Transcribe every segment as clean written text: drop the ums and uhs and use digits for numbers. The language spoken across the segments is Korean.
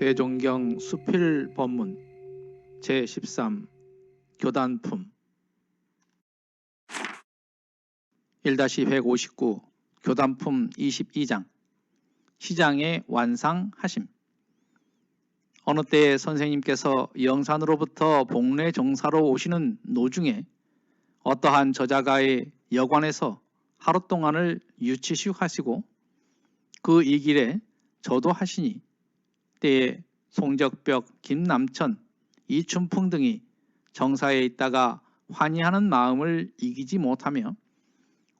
대종경 수필법문 제13 교단품 1-159 교단품 22장 시장의 완상하심. 어느 때에 선생님께서 영산으로부터 복례 정사로 오시는 노중에 어떠한 저자가의 여관에서 하루 동안을 유치식하시고 그 이 길에 저도 하시니 때에 송적벽, 김남천, 이춘풍 등이 정사에 있다가 환희하는 마음을 이기지 못하며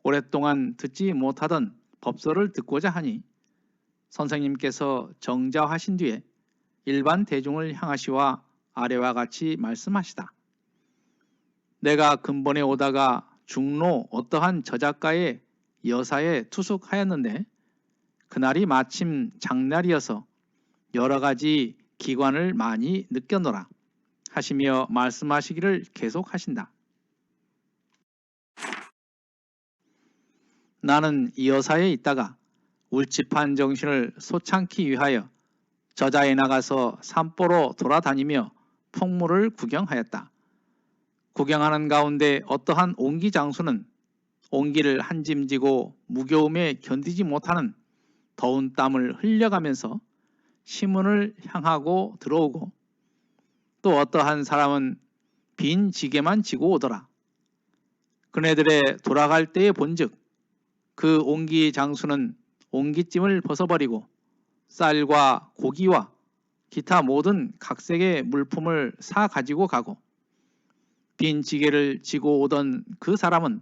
오랫동안 듣지 못하던 법설을 듣고자 하니 선생님께서 정자하신 뒤에 일반 대중을 향하시와 아래와 같이 말씀하시다. 내가 근본에 오다가 중로 어떠한 저작가의 여사에 투숙하였는데 그날이 마침 장날이어서 여러 가지 기관을 많이 느꼈노라 하시며 말씀하시기를 계속하신다. 나는 이 여사에 있다가 울집한 정신을 소창기 위하여 저자에 나가서 산보로 돌아다니며 풍물을 구경하였다. 구경하는 가운데 어떠한 옹기 장수는 옹기를 한 짐 지고 무거움에 견디지 못하는 더운 땀을 흘려가면서 시문을 향하고 들어오고 또 어떠한 사람은 빈 지게만 지고 오더라. 그네들의 돌아갈 때에 본즉 그 옹기 장수는 옹기찜을 벗어버리고 쌀과 고기와 기타 모든 각색의 물품을 사 가지고 가고 빈 지게를 지고 오던 그 사람은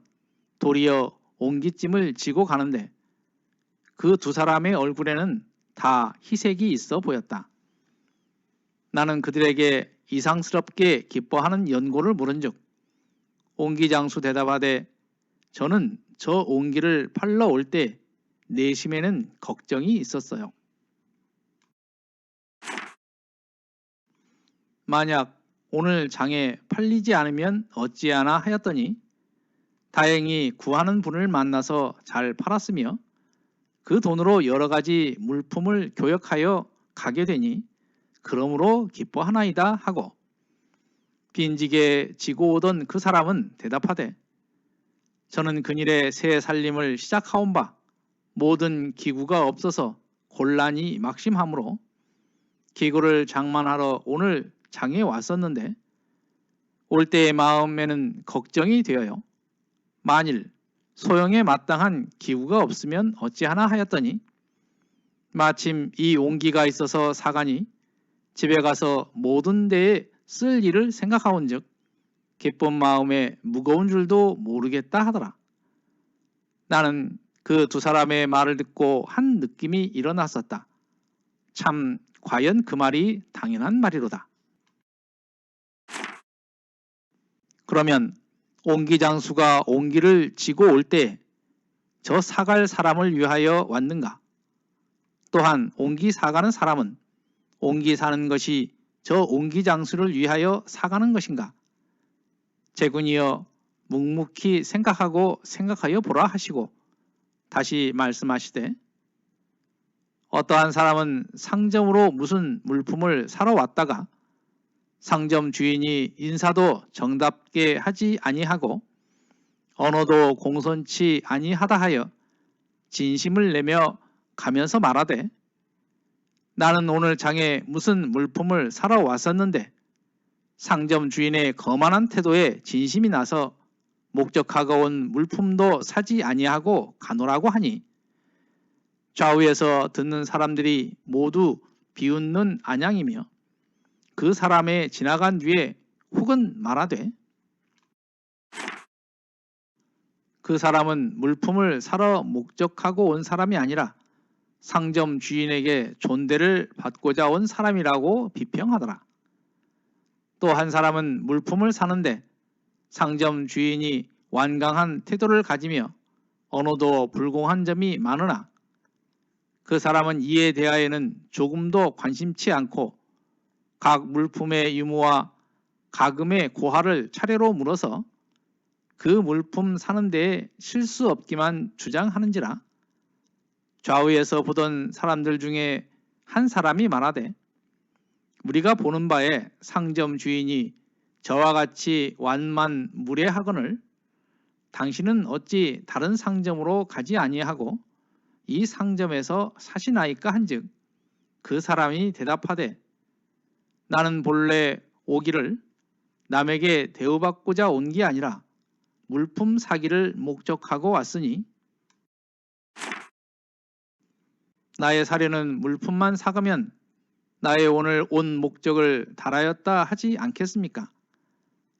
도리어 옹기찜을 지고 가는데 그 두 사람의 얼굴에는 다 희색이 있어 보였다. 나는 그들에게 이상스럽게 기뻐하는 연고를 물은즉 옹기장수 대답하되 저는 저 옹기를 팔러 올 때 내심에는 걱정이 있었어요. 만약 오늘 장에 팔리지 않으면 어찌하나 하였더니 다행히 구하는 분을 만나서 잘 팔았으며 그 돈으로 여러 가지 물품을 교역하여 가게 되니 그러므로 기뻐하나이다 하고 빈지게 지고 오던 그 사람은 대답하되 저는 그일에 새 살림을 시작하온 바 모든 기구가 없어서 곤란이 막심하므로 기구를 장만하러 오늘 장에 왔었는데 올 때의 마음에는 걱정이 되어요. 만일 소형에 마땅한 기구가 없으면 어찌하나 하였더니 마침 이 옹기가 있어서 사가니 집에 가서 모든 데에 쓸 일을 생각하온즉 기쁜 마음에 무거운 줄도 모르겠다 하더라. 나는 그 두 사람의 말을 듣고 한 느낌이 일어났었다. 참 과연 그 말이 당연한 말이로다. 그러면 옹기장수가 옹기를 지고 올 때 저 사갈 사람을 위하여 왔는가? 또한 옹기 사가는 사람은 옹기 사는 것이 저 옹기장수를 위하여 사가는 것인가? 제군이여 묵묵히 생각하여 보라 하시고 다시 말씀하시되 어떠한 사람은 상점으로 무슨 물품을 사러 왔다가 상점 주인이 인사도 정답게 하지 아니하고 언어도 공손치 아니하다 하여 진심을 내며 가면서 말하되 나는 오늘 장에 무슨 물품을 사러 왔었는데 상점 주인의 거만한 태도에 진심이 나서 목적하고 온 물품도 사지 아니하고 가노라고 하니 좌우에서 듣는 사람들이 모두 비웃는 안양이며 그 사람의 지나간 뒤에 혹은 말하되 그 사람은 물품을 사러 목적하고 온 사람이 아니라 상점 주인에게 존대를 받고자 온 사람이라고 비평하더라. 또 한 사람은 물품을 사는데 상점 주인이 완강한 태도를 가지며 언어도 불공한 점이 많으나 그 사람은 이에 대하여는 조금도 관심치 않고 각 물품의 유무와 가금의 고하를 차례로 물어서 그 물품 사는 데에 실수 없기만 주장하는지라 좌우에서 보던 사람들 중에 한 사람이 말하되 우리가 보는 바에 상점 주인이 저와 같이 완만무례하거늘 당신은 어찌 다른 상점으로 가지 아니하고 이 상점에서 사시나이까 한즉 그 사람이 대답하되 나는 본래 오기를 남에게 대우받고자 온 게 아니라 물품 사기를 목적하고 왔으니 나의 사려는 물품만 사가면 나의 오늘 온 목적을 달하였다 하지 않겠습니까?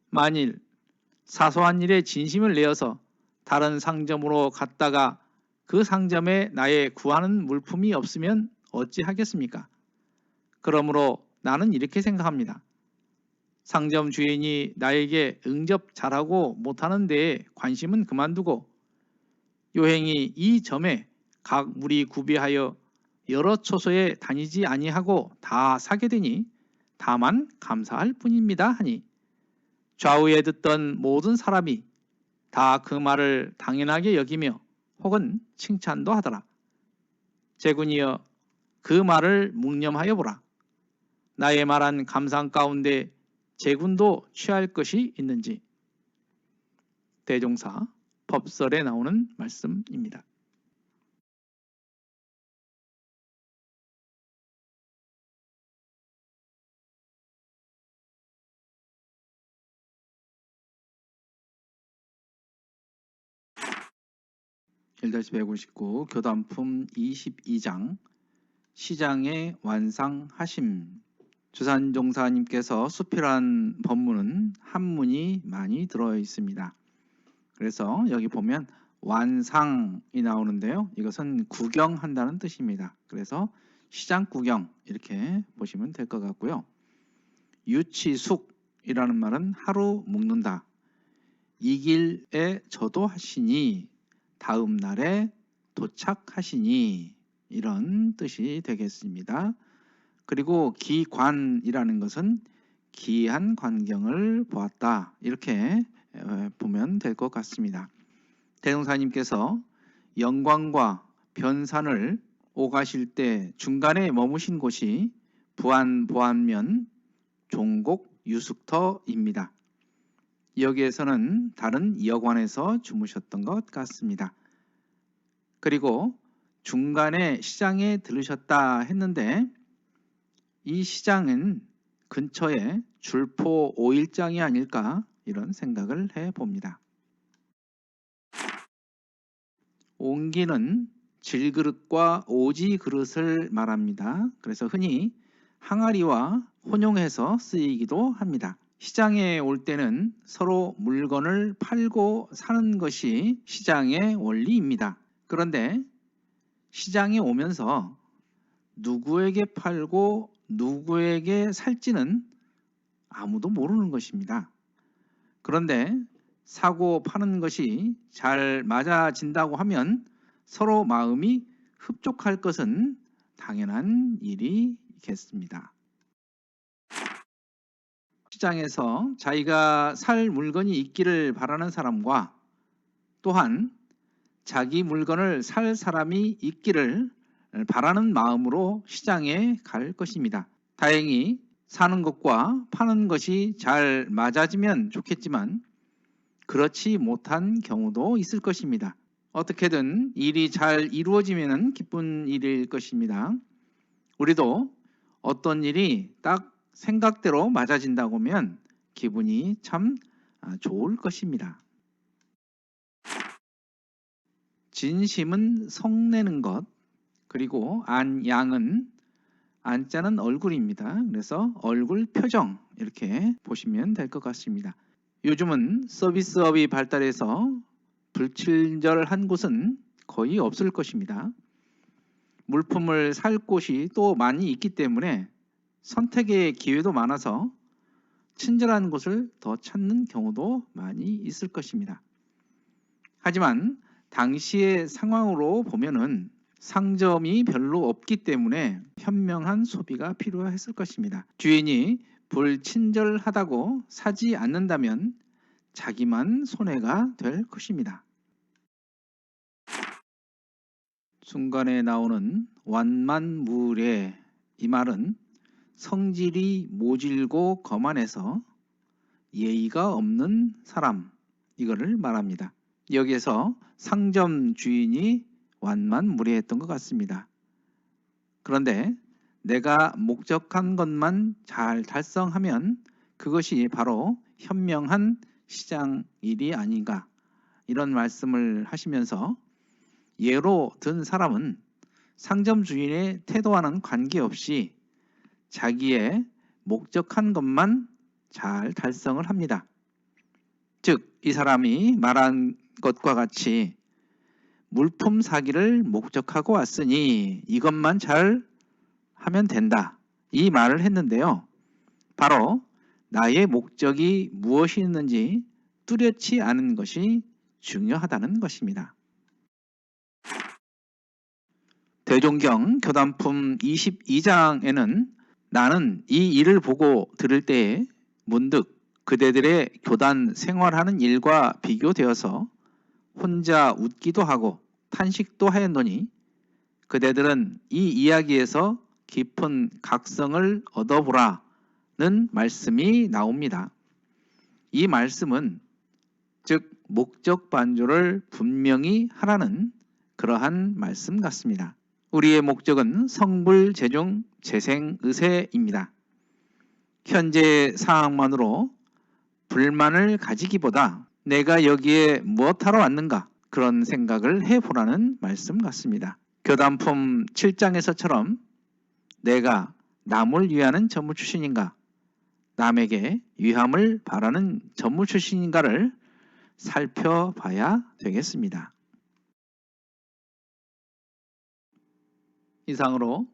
만일 사소한 일에 진심을 내어서 다른 상점으로 갔다가 그 상점에 나의 구하는 물품이 없으면 어찌하겠습니까? 그러므로 나는 이렇게 생각합니다. 상점 주인이 나에게 응접 잘하고 못하는 데에 관심은 그만두고 요행이 이 점에 각 무리 구비하여 여러 초소에 다니지 아니하고 다 사게 되니 다만 감사할 뿐입니다 하니 좌우에 듣던 모든 사람이 다 그 말을 당연하게 여기며 혹은 칭찬도 하더라. 제군이여 그 말을 묵념하여 보라. 나의 말한 감상 가운데 제군도 취할 것이 있는지. 대종사 법설에 나오는 말씀입니다. (1-159) 교단품 22장 시장의 완상하심. 주산종사님께서 수필한 법문은 한문이 많이 들어 있습니다. 그래서 여기 보면 완상이 나오는데요. 이것은 구경한다는 뜻입니다. 그래서 시장 구경 이렇게 보시면 될 것 같고요. 유치숙이라는 말은 하루 묵는다. 이 길에 저도하시니 다음 날에 도착하시니 이런 뜻이 되겠습니다. 그리고 기관이라는 것은 기이한 광경을 보았다. 이렇게 보면 될 것 같습니다. 대종사님께서 영광과 변산을 오가실 때 중간에 머무신 곳이 부안보안면 종곡 유숙터입니다. 여기에서는 다른 여관에서 주무셨던 것 같습니다. 그리고 중간에 시장에 들으셨다 했는데 이 시장은 근처에 줄포 오일장이 아닐까 이런 생각을 해봅니다. 옹기는 질그릇과 오지그릇을 말합니다. 그래서 흔히 항아리와 혼용해서 쓰이기도 합니다. 시장에 올 때는 서로 물건을 팔고 사는 것이 시장의 원리입니다. 그런데 시장에 오면서 누구에게 팔고 누구에게 살지는 아무도 모르는 것입니다. 그런데 사고 파는 것이 잘 맞아진다고 하면 서로 마음이 흡족할 것은 당연한 일이겠습니다. 시장에서 자기가 살 물건이 있기를 바라는 사람과 또한 자기 물건을 살 사람이 있기를 바라는 마음으로 시장에 갈 것입니다. 다행히 사는 것과 파는 것이 잘 맞아지면 좋겠지만 그렇지 못한 경우도 있을 것입니다. 어떻게든 일이 잘 이루어지면 기쁜 일일 것입니다. 우리도 어떤 일이 딱 생각대로 맞아진다고 하면 기분이 참 좋을 것입니다. 진심은 성내는 것, 그리고 안양은 안자는 얼굴입니다. 그래서 얼굴 표정 이렇게 보시면 될 것 같습니다. 요즘은 서비스업이 발달해서 불친절한 곳은 거의 없을 것입니다. 물품을 살 곳이 또 많이 있기 때문에 선택의 기회도 많아서 친절한 곳을 더 찾는 경우도 많이 있을 것입니다. 하지만 당시의 상황으로 보면은 상점이 별로 없기 때문에 현명한 소비가 필요했을 것입니다. 주인이 불친절하다고 사지 않는다면 자기만 손해가 될 것입니다. 순간에 나오는 완만무례 이 말은 성질이 모질고 거만해서 예의가 없는 사람, 이거를 말합니다. 여기에서 상점 주인이 완만무례했던 것 같습니다. 그런데 내가 목적한 것만 잘 달성하면 그것이 바로 현명한 시장 일이 아닌가, 이런 말씀을 하시면서 예로 든 사람은 상점 주인의 태도와는 관계없이 자기의 목적한 것만 잘 달성을 합니다. 즉, 이 사람이 말한 것과 같이 물품 사기를 목적하고 왔으니 이것만 잘 하면 된다, 이 말을 했는데요. 바로 나의 목적이 무엇이 있는지 뚜렷이 아는 것이 중요하다는 것입니다. 대종경 교단품 22장에는 나는 이 일을 보고 들을 때에 문득 그대들의 교단 생활하는 일과 비교되어서 혼자 웃기도 하고 탄식도 하였노니 그대들은 이 이야기에서 깊은 각성을 얻어보라는 말씀이 나옵니다. 이 말씀은 즉 목적 반조를 분명히 하라는 그러한 말씀 같습니다. 우리의 목적은 성불, 재중, 재생, 의세입니다. 현재 상황만으로 불만을 가지기보다 내가 여기에 무엇하러 왔는가, 그런 생각을 해보라는 말씀 같습니다. 교단품 7장에서처럼 내가 남을 위하는 전무 출신인가, 남에게 위함을 바라는 전무 출신인가를 살펴봐야 되겠습니다. 이상으로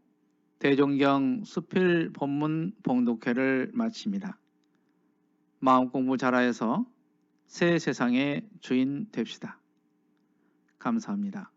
대종경 수필 본문 봉독회를 마칩니다. 마음공부 잘하여서 새 세상의 주인 됩시다. 감사합니다.